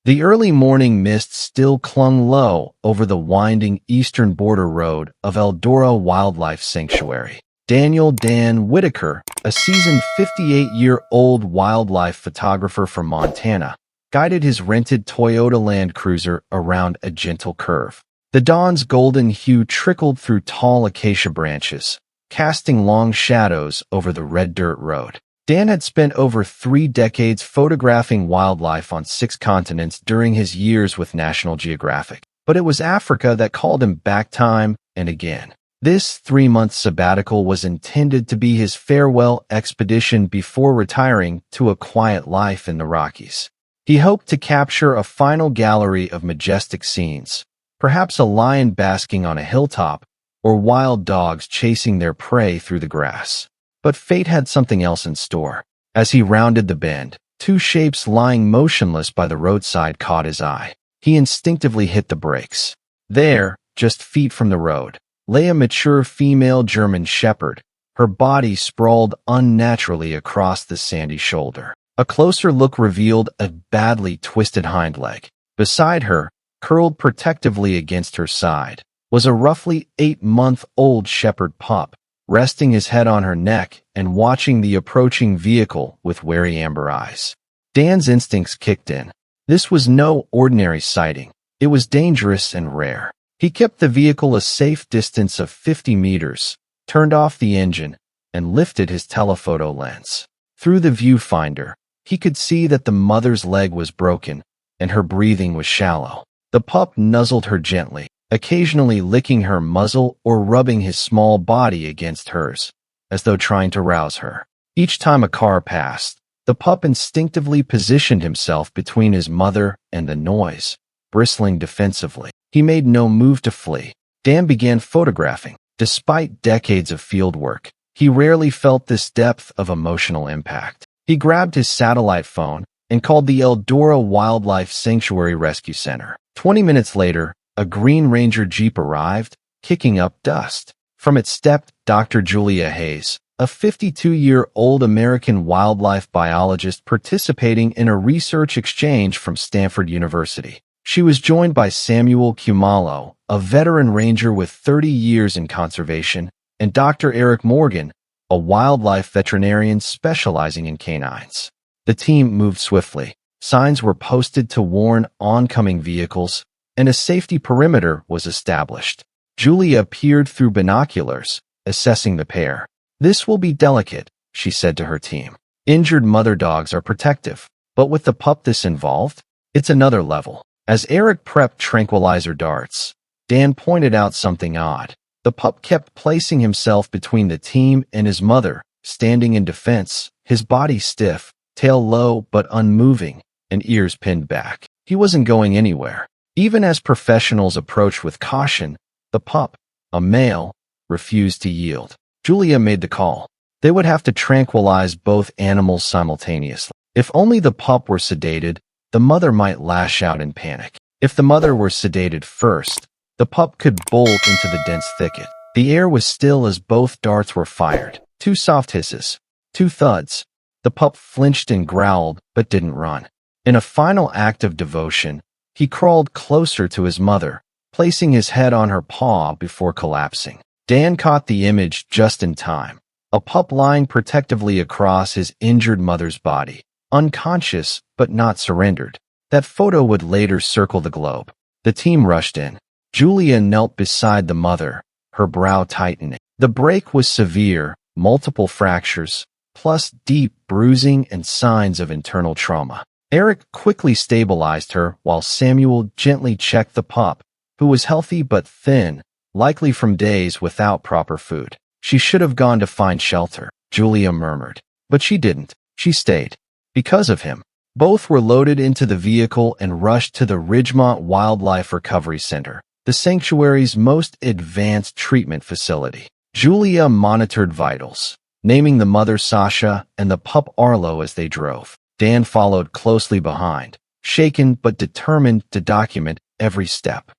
The early morning mist still clung low over the winding eastern border road of Eldora Wildlife Sanctuary. Daniel Dan Whitaker, a seasoned 58-year-old wildlife photographer from Montana, guided his rented Toyota Land Cruiser around a gentle curve. The dawn's golden hue trickled through tall acacia branches, casting long shadows over the red dirt road. Dan had spent over 3 decades photographing wildlife on 6 continents during his years with National Geographic, but it was Africa that called him back time and again. This 3-month sabbatical was intended to be his farewell expedition before retiring to a quiet life in the Rockies. He hoped to capture a final gallery of majestic scenes, perhaps a lion basking on a hilltop or wild dogs chasing their prey through the grass. But fate had something else in store. As he rounded the bend, 2 shapes lying motionless by the roadside caught his eye. He instinctively hit the brakes. There, just feet from the road, lay a mature female German shepherd, her body sprawled unnaturally across the sandy shoulder. A closer look revealed a badly twisted hind leg. Beside her, curled protectively against her side, was a roughly 8-month-old shepherd pup, resting his head on her neck and watching the approaching vehicle with wary amber eyes. Dan's instincts kicked in. This was no ordinary sighting. It was dangerous and rare. He kept the vehicle a safe distance of 50 meters, turned off the engine, and lifted his telephoto lens. Through the viewfinder, he could see that the mother's leg was broken and her breathing was shallow. The pup nuzzled her gently, occasionally licking her muzzle or rubbing his small body against hers, as though trying to rouse her. Each time a car passed, the pup instinctively positioned himself between his mother and the noise, bristling defensively. He made no move to flee. Dan began photographing. Despite decades of field work, he rarely felt this depth of emotional impact. He grabbed his satellite phone and called the Eldora Wildlife Sanctuary Rescue Center. 20 minutes later, a Green Ranger Jeep arrived, kicking up dust. From it stepped Dr. Julia Hayes, a 52-year-old American wildlife biologist participating in a research exchange from Stanford University. She was joined by Samuel Kumalo, a veteran ranger with 30 years in conservation, and Dr. Eric Morgan, a wildlife veterinarian specializing in canines. The team moved swiftly. Signs were posted to warn oncoming vehicles, and a safety perimeter was established. Julia peered through binoculars, assessing the pair. "This will be delicate," she said to her team. "Injured mother dogs are protective, but with the pup this involved, it's another level." As Eric prepped tranquilizer darts, Dan pointed out something odd. The pup kept placing himself between the team and his mother, standing in defense, his body stiff, tail low but unmoving, and ears pinned back. He wasn't going anywhere. Even as professionals approached with caution, the pup, a male, refused to yield. Julia made the call. They would have to tranquilize both animals simultaneously. If only the pup were sedated, the mother might lash out in panic. If the mother were sedated first, the pup could bolt into the dense thicket. The air was still as both darts were fired. 2 soft hisses. 2 thuds. The pup flinched and growled, but didn't run. In a final act of devotion, he crawled closer to his mother, placing his head on her paw before collapsing. Dan caught the image just in time. A pup lying protectively across his injured mother's body, unconscious but not surrendered. That photo would later circle the globe. The team rushed in. Julia knelt beside the mother, her brow tightening. The break was severe, multiple fractures, plus deep bruising and signs of internal trauma. Eric quickly stabilized her while Samuel gently checked the pup, who was healthy but thin, likely from days without proper food. "She should have gone to find shelter," Julia murmured. But she didn't. She stayed. Because of him. Both were loaded into the vehicle and rushed to the Ridgemont Wildlife Recovery Center, the sanctuary's most advanced treatment facility. Julia monitored vitals, naming the mother Sasha and the pup Arlo as they drove. Dan followed closely behind, shaken but determined to document every step.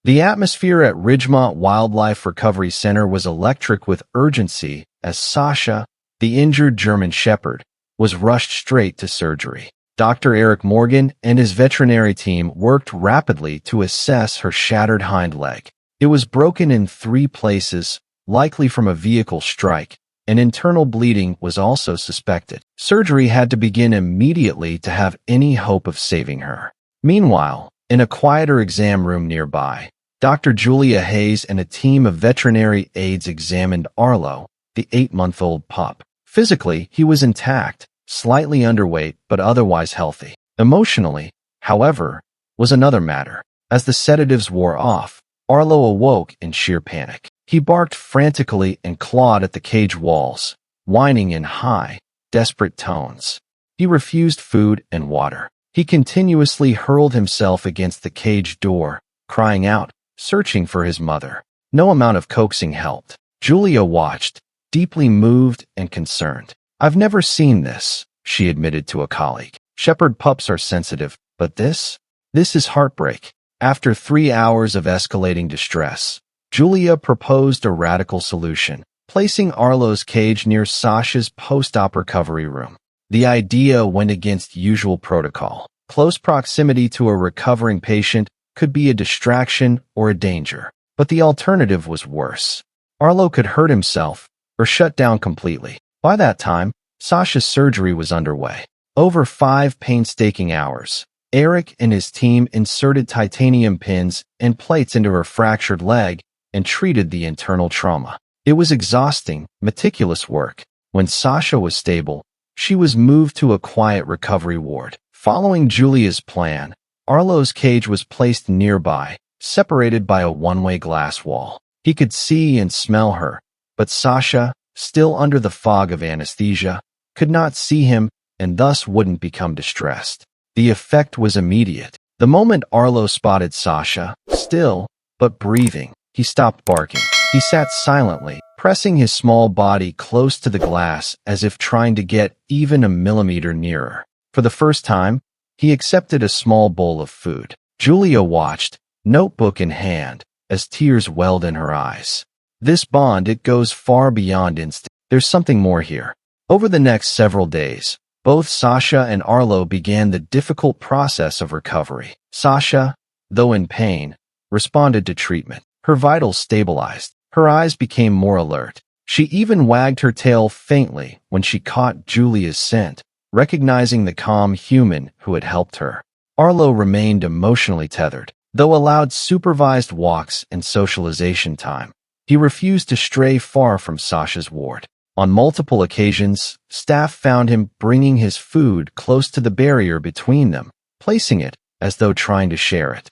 The atmosphere at Ridgemont Wildlife Recovery Center was electric with urgency as Sasha, the injured German shepherd, was rushed straight to surgery. Dr. Eric Morgan and his veterinary team worked rapidly to assess her shattered hind leg. It was broken in 3 places, likely from a vehicle strike, and internal bleeding was also suspected. Surgery had to begin immediately to have any hope of saving her. Meanwhile, in a quieter exam room nearby, Dr. Julia Hayes and a team of veterinary aides examined Arlo, the 8-month-old pup. Physically, he was intact, slightly underweight but otherwise healthy. Emotionally, however, was another matter. As the sedatives wore off, Arlo awoke in sheer panic. He barked frantically and clawed at the cage walls, whining in high, desperate tones. He refused food and water. He continuously hurled himself against the cage door, crying out, searching for his mother. No amount of coaxing helped. Julia watched, deeply moved and concerned. "I've never seen this," she admitted to a colleague. "Shepherd pups are sensitive, but this is heartbreak." After 3 hours of escalating distress, Julia proposed a radical solution, placing Arlo's cage near Sasha's post-op recovery room. The idea went against usual protocol. Close proximity to a recovering patient could be a distraction or a danger, but the alternative was worse. Arlo could hurt himself or shut down completely. By that time, Sasha's surgery was underway. Over 5 painstaking hours, Eric and his team inserted titanium pins and plates into her fractured leg and treated the internal trauma. It was exhausting, meticulous work. When Sasha was stable, she was moved to a quiet recovery ward. Following Julia's plan, Arlo's cage was placed nearby, separated by a one-way glass wall. He could see and smell her, but Sasha, still under the fog of anesthesia, could not see him and thus wouldn't become distressed. The effect was immediate. The moment Arlo spotted Sasha, still but breathing, he stopped barking. He sat silently, pressing his small body close to the glass as if trying to get even a millimeter nearer. For the first time, he accepted a small bowl of food. Julia watched, notebook in hand, as tears welled in her eyes. This bond, it goes far beyond instinct. There's something more here. Over the next several days, both Sasha and Arlo began the difficult process of recovery. Sasha, though in pain, responded to treatment. Her vitals stabilized. Her eyes became more alert. She even wagged her tail faintly when she caught Julia's scent, recognizing the calm human who had helped her. Arlo remained emotionally tethered. Though allowed supervised walks and socialization time, he refused to stray far from Sasha's ward. On multiple occasions, staff found him bringing his food close to the barrier between them, placing it as though trying to share it.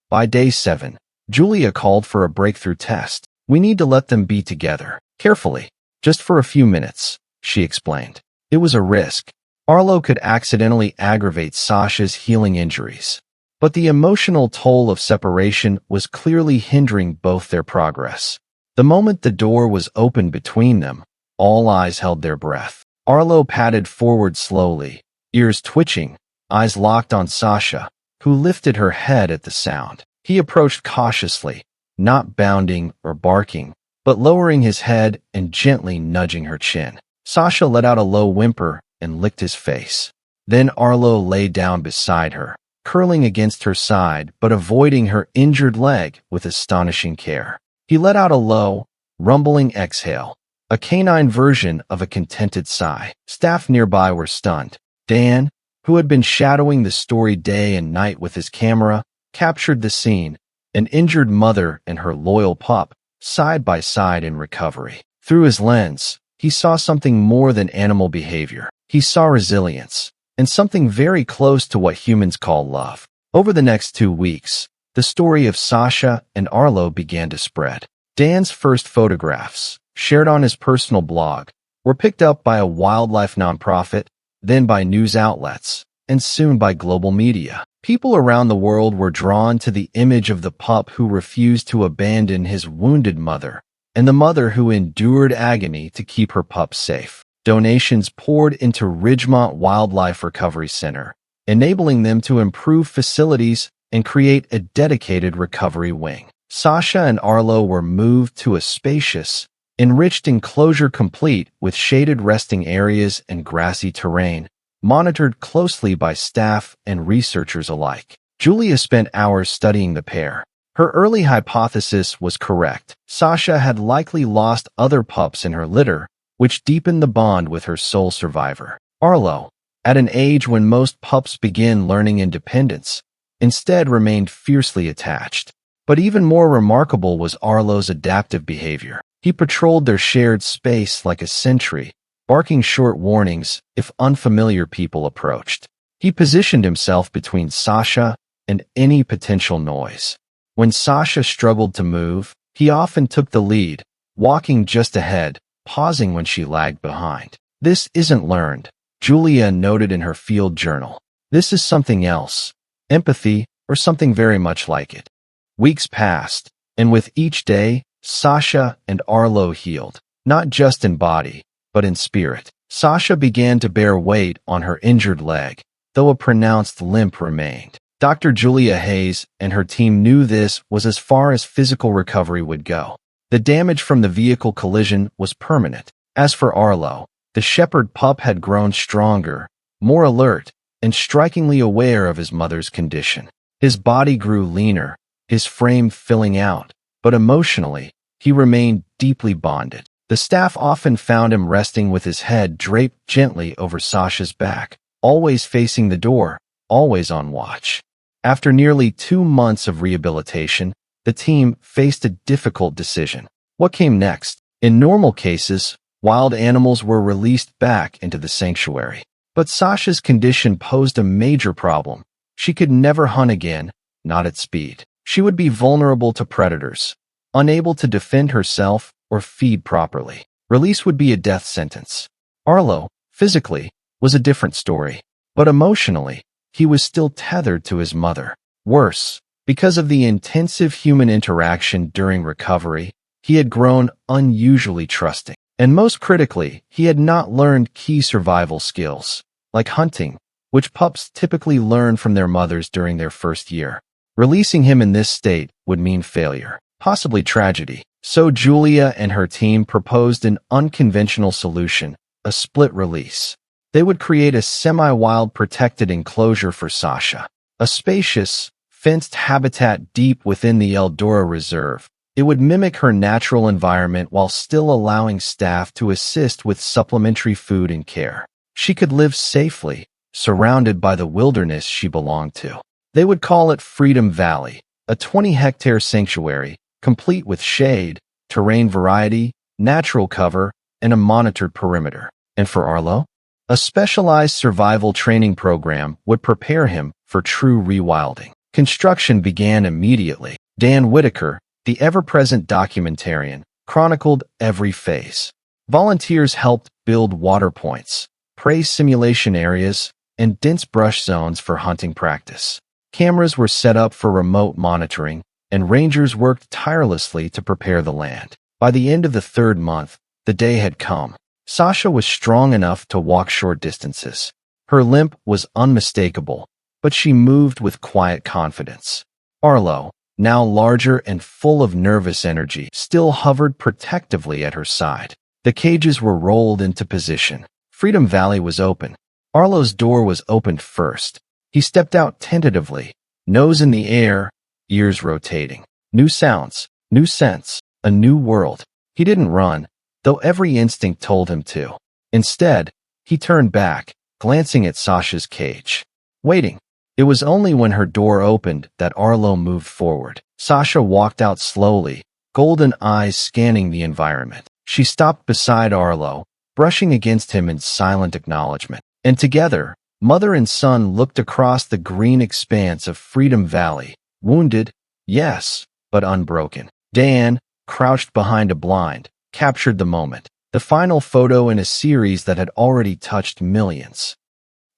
By day 7, Julia called for a breakthrough test. "We need to let them be together, carefully, just for a few minutes," she explained. It was a risk. Arlo could accidentally aggravate Sasha's healing injuries, but the emotional toll of separation was clearly hindering both their progress. The moment the door was opened between them, all eyes held their breath. Arlo padded forward slowly, ears twitching, eyes locked on Sasha, who lifted her head at the sound. He approached cautiously, not bounding or barking, but lowering his head and gently nudging her chin. Sasha let out a low whimper and licked his face. Then Arlo lay down beside her, curling against her side but avoiding her injured leg with astonishing care. He let out a low, rumbling exhale, a canine version of a contented sigh. Staff nearby were stunned. Dan, who had been shadowing the story day and night with his camera, captured the scene, an injured mother and her loyal pup, side by side in recovery. Through his lens, he saw something more than animal behavior. He saw resilience, and something very close to what humans call love. Over the next 2 weeks, the story of Sasha and Arlo began to spread. Dan's first photographs, shared on his personal blog, were picked up by a wildlife nonprofit, then by news outlets, and soon by global media. People around the world were drawn to the image of the pup who refused to abandon his wounded mother, and the mother who endured agony to keep her pup safe. Donations poured into Ridgemont Wildlife Recovery Center, enabling them to improve facilities and create a dedicated recovery wing. Sasha and Arlo were moved to a spacious, enriched enclosure complete with shaded resting areas and grassy terrain, monitored closely by staff and researchers alike. Julia spent hours studying the pair. Her early hypothesis was correct. Sasha had likely lost other pups in her litter, which deepened the bond with her sole survivor, Arlo. At an age when most pups begin learning independence, instead remained fiercely attached. But even more remarkable was Arlo's adaptive behavior. He patrolled their shared space like a sentry, barking short warnings if unfamiliar people approached. He positioned himself between Sasha and any potential noise. When Sasha struggled to move, he often took the lead, walking just ahead, pausing when she lagged behind. "This isn't learned," Julia noted in her field journal. "This is something else. Empathy, or something very much like it." Weeks passed, and with each day, Sasha and Arlo healed, not just in body, but in spirit. Sasha began to bear weight on her injured leg, though a pronounced limp remained. Dr. Julia Hayes and her team knew this was as far as physical recovery would go. The damage from the vehicle collision was permanent. As for Arlo, the shepherd pup had grown stronger, more alert, and strikingly aware of his mother's condition. His body grew leaner, his frame filling out, but emotionally, he remained deeply bonded. The staff often found him resting with his head draped gently over Sasha's back, always facing the door, always on watch. After nearly 2 months of rehabilitation, the team faced a difficult decision. What came next? In normal cases, wild animals were released back into the sanctuary. But Sasha's condition posed a major problem. She could never hunt again, not at speed. She would be vulnerable to predators, unable to defend herself or feed properly. Release would be a death sentence. Arlo, physically, was a different story. But emotionally, he was still tethered to his mother. Worse, because of the intensive human interaction during recovery, he had grown unusually trusting. And most critically, he had not learned key survival skills, like hunting, which pups typically learn from their mothers during their first year. Releasing him in this state would mean failure, possibly tragedy. So Julia and her team proposed an unconventional solution, a split release. They would create a semi-wild protected enclosure for Sasha, a spacious, fenced habitat deep within the Eldora Reserve. It would mimic her natural environment while still allowing staff to assist with supplementary food and care. She could live safely, surrounded by the wilderness she belonged to. They would call it Freedom Valley, a 20-hectare sanctuary, complete with shade, terrain variety, natural cover, and a monitored perimeter. And for Arlo, a specialized survival training program would prepare him for true rewilding. Construction began immediately. Dan Whitaker, the ever-present documentarian, chronicled every phase. Volunteers helped build water points, prey simulation areas, and dense brush zones for hunting practice. Cameras were set up for remote monitoring, and rangers worked tirelessly to prepare the land. By the end of the 3rd month, the day had come. Sasha was strong enough to walk short distances. Her limp was unmistakable, but she moved with quiet confidence. Arlo, now larger and full of nervous energy, still hovered protectively at her side. The cages were rolled into position. Freedom Valley was open. Arlo's door was opened first. He stepped out tentatively, nose in the air, ears rotating. New sounds, new scents, a new world. He didn't run, though every instinct told him to. Instead, he turned back, glancing at Sasha's cage. Waiting. It was only when her door opened that Arlo moved forward. Sasha walked out slowly, golden eyes scanning the environment. She stopped beside Arlo, brushing against him in silent acknowledgement. And together, mother and son looked across the green expanse of Freedom Valley, wounded, yes, but unbroken. Dan, crouched behind a blind, captured the moment, the final photo in a series that had already touched millions.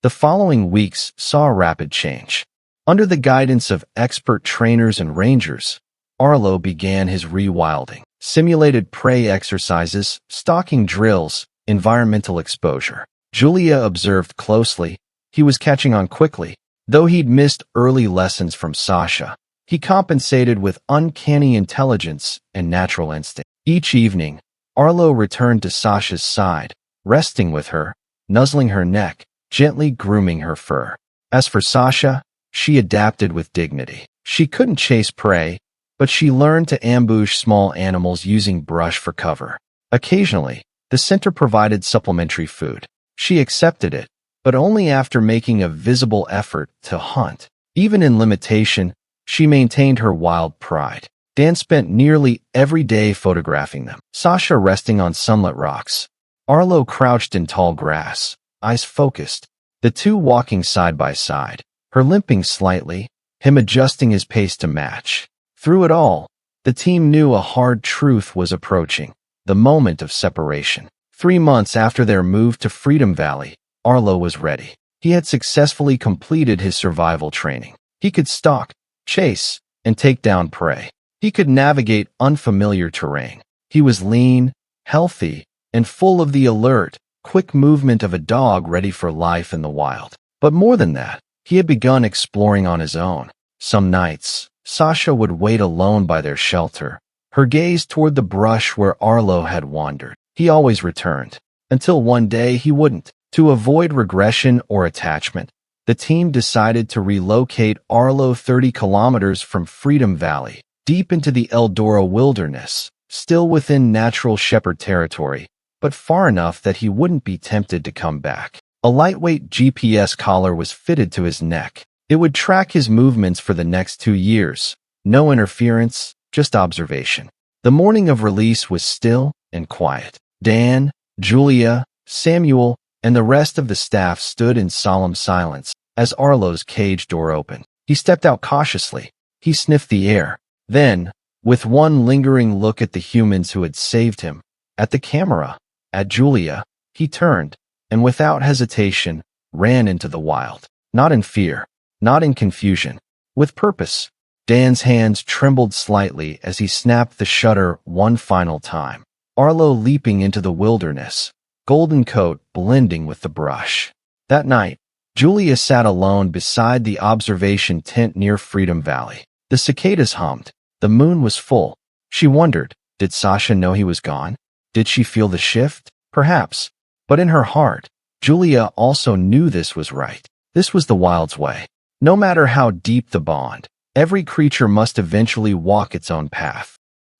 The following weeks saw a rapid change. Under the guidance of expert trainers and rangers, Arlo began his rewilding. Simulated prey exercises, stalking drills, environmental exposure. Julia observed closely. He was catching on quickly. Though he'd missed early lessons from Sasha, he compensated with uncanny intelligence and natural instinct. Each evening, Arlo returned to Sasha's side, resting with her, nuzzling her neck, gently grooming her fur. As for Sasha, she adapted with dignity. She couldn't chase prey, but she learned to ambush small animals using brush for cover. Occasionally, the center provided supplementary food. She accepted it, but only after making a visible effort to hunt. Even in limitation, she maintained her wild pride. Dan spent nearly every day photographing them. Sasha resting on sunlit rocks. Arlo crouched in tall grass, eyes focused, the two walking side by side, her limping slightly, him adjusting his pace to match. Through it all, the team knew a hard truth was approaching, the moment of separation. 3 months after their move to Freedom Valley, Arlo was ready. He had successfully completed his survival training. He could stalk, chase, and take down prey. He could navigate unfamiliar terrain. He was lean, healthy, and full of the alert, quick movement of a dog ready for life in the wild. But more than that, he had begun exploring on his own. Some nights, Sasha would wait alone by their shelter, her gaze toward the brush where Arlo had wandered. He always returned, until one day he wouldn't. To avoid regression or attachment, the team decided to relocate Arlo 30 kilometers from Freedom Valley, deep into the Eldora wilderness, still within natural shepherd territory, but far enough that he wouldn't be tempted to come back. A lightweight GPS collar was fitted to his neck. It would track his movements for the next 2 years. No interference, just observation. The morning of release was still and quiet. Dan, Julia, Samuel, and the rest of the staff stood in solemn silence as Arlo's cage door opened. He stepped out cautiously. He sniffed the air. Then, with one lingering look at the humans who had saved him, at the camera, at Julia, he turned, and without hesitation, ran into the wild. Not in fear, not in confusion, with purpose. Dan's hands trembled slightly as he snapped the shutter one final time. Arlo leaping into the wilderness, golden coat blending with the brush. That night, Julia sat alone beside the observation tent near Freedom Valley. The cicadas hummed. The moon was full. She wondered, did Sasha know he was gone? Did she feel the shift? Perhaps. But in her heart, Julia also knew this was right. This was the wild's way. No matter how deep the bond, every creature must eventually walk its own path.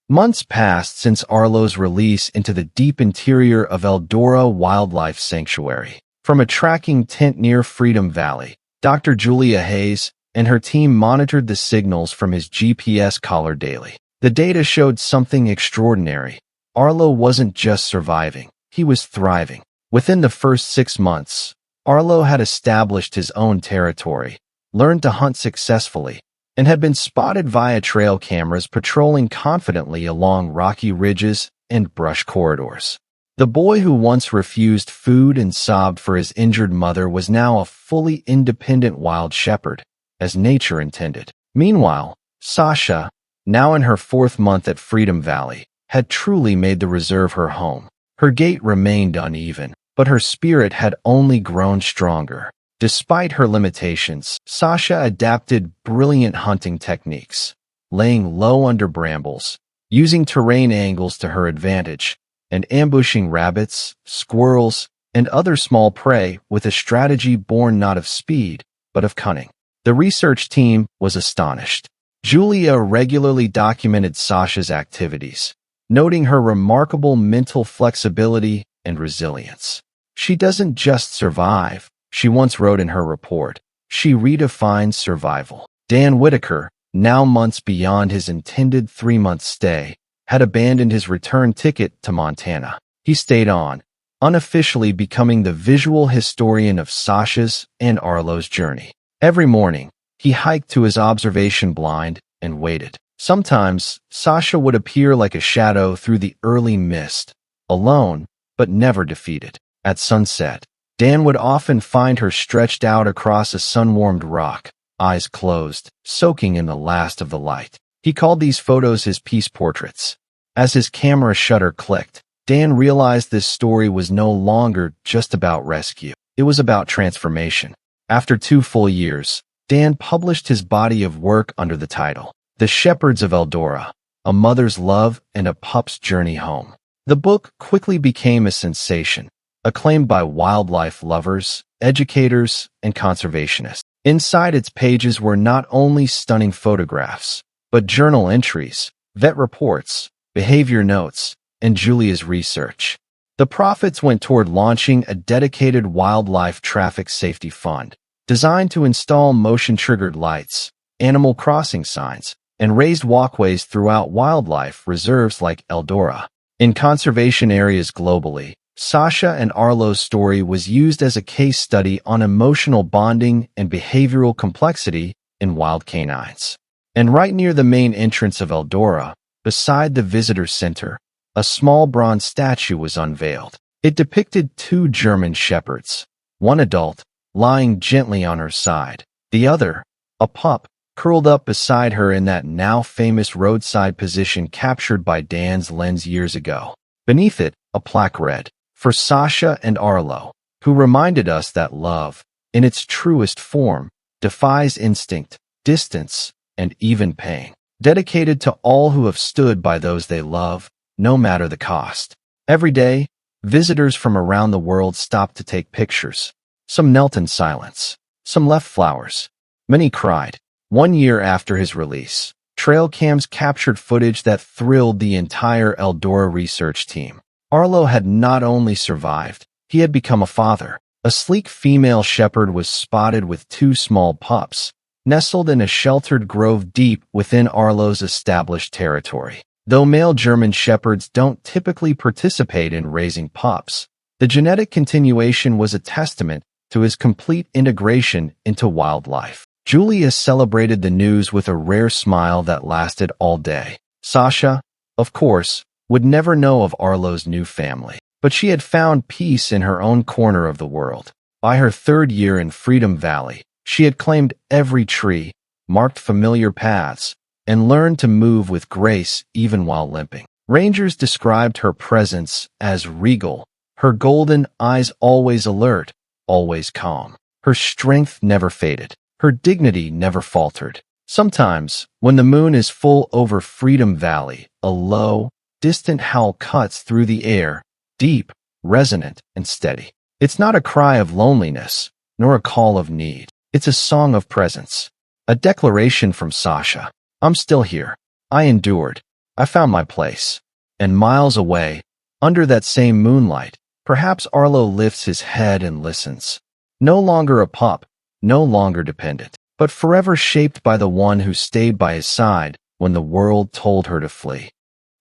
Months passed since Arlo's release into the deep interior of Eldora Wildlife Sanctuary. From a tracking tent near Freedom Valley, Dr. Julia Hayes and her team monitored the signals from his GPS collar daily. The data showed something extraordinary. Arlo wasn't just surviving, he was thriving. Within the first 6 months, Arlo had established his own territory, learned to hunt successfully, and had been spotted via trail cameras patrolling confidently along rocky ridges and brush corridors. The boy who once refused food and sobbed for his injured mother was now a fully independent wild shepherd, as nature intended. Meanwhile, Sasha, now in her 4th month at Freedom Valley, had truly made the reserve her home. Her gait remained uneven, but her spirit had only grown stronger. Despite her limitations, Sasha adapted brilliant hunting techniques, laying low under brambles, using terrain angles to her advantage, and ambushing rabbits, squirrels, and other small prey with a strategy born not of speed, but of cunning. The research team was astonished. Julia regularly documented Sasha's activities, noting her remarkable mental flexibility and resilience. She doesn't just survive, she once wrote in her report, she redefines survival. Dan Whitaker, now months beyond his intended 3-month stay, had abandoned his return ticket to Montana. He stayed on, unofficially becoming the visual historian of Sasha's and Arlo's journey. Every morning, he hiked to his observation blind and waited. Sometimes, Sasha would appear like a shadow through the early mist, alone, but never defeated. At sunset, Dan would often find her stretched out across a sun-warmed rock, eyes closed, soaking in the last of the light. He called these photos his peace portraits. As his camera shutter clicked, Dan realized this story was no longer just about rescue. It was about transformation. After 2 full years, Dan published his body of work under the title, The Shepherds of Eldora, A Mother's Love and a Pup's Journey Home. The book quickly became a sensation, acclaimed by wildlife lovers, educators, and conservationists. Inside its pages were not only stunning photographs, but journal entries, vet reports, behavior notes, and Julia's research. The profits went toward launching a dedicated wildlife traffic safety fund, designed to install motion-triggered lights, animal crossing signs, and raised walkways throughout wildlife reserves like Eldora. In conservation areas globally, Sasha and Arlo's story was used as a case study on emotional bonding and behavioral complexity in wild canines. And right near the main entrance of Eldora, beside the visitor center, a small bronze statue was unveiled. It depicted two German shepherds, one adult, lying gently on her side, the other, a pup, curled up beside her in that now famous roadside position captured by Dan's lens years ago. Beneath it, a plaque read, "For Sasha and Arlo," who reminded us that love, in its truest form, defies instinct, distance, and even pain. Dedicated to all who have stood by those they love, no matter the cost. Every day, visitors from around the world stopped to take pictures. Some knelt in silence. Some left flowers. Many cried. 1 year after his release, trail cams captured footage that thrilled the entire Eldora research team. Arlo had not only survived, he had become a father. A sleek female shepherd was spotted with two small pups, nestled in a sheltered grove deep within Arlo's established territory. Though male German shepherds don't typically participate in raising pups, the genetic continuation was a testament to his complete integration into wildlife. Julia celebrated the news with a rare smile that lasted all day. Sasha, of course, would never know of Arlo's new family, but she had found peace in her own corner of the world. By her 3rd year in Freedom Valley, she had claimed every tree, marked familiar paths, and learned to move with grace even while limping. Rangers described her presence as regal, her golden eyes always alert, always calm. Her strength never faded. Her dignity never faltered. Sometimes, when the moon is full over Freedom Valley, a low, distant howl cuts through the air, deep, resonant, and steady. It's not a cry of loneliness, nor a call of need. It's a song of presence. A declaration from Sasha. I'm still here. I endured. I found my place. And miles away, under that same moonlight, perhaps Arlo lifts his head and listens. No longer a pup, no longer dependent, but forever shaped by the one who stayed by his side when the world told her to flee.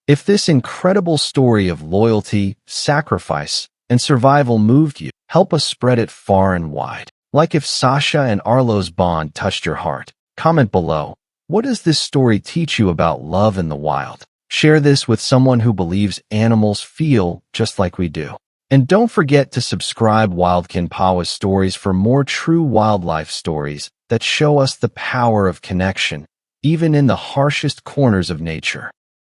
If this incredible story of loyalty, sacrifice, and survival moved you, help us spread it far and wide. Like if Sasha and Arlo's bond touched your heart. Comment below. What does this story teach you about love in the wild? Share this with someone who believes animals feel just like we do. And don't forget to subscribe Wildkin Pawas Stories for more true wildlife stories that show us the power of connection, even in the harshest corners of nature.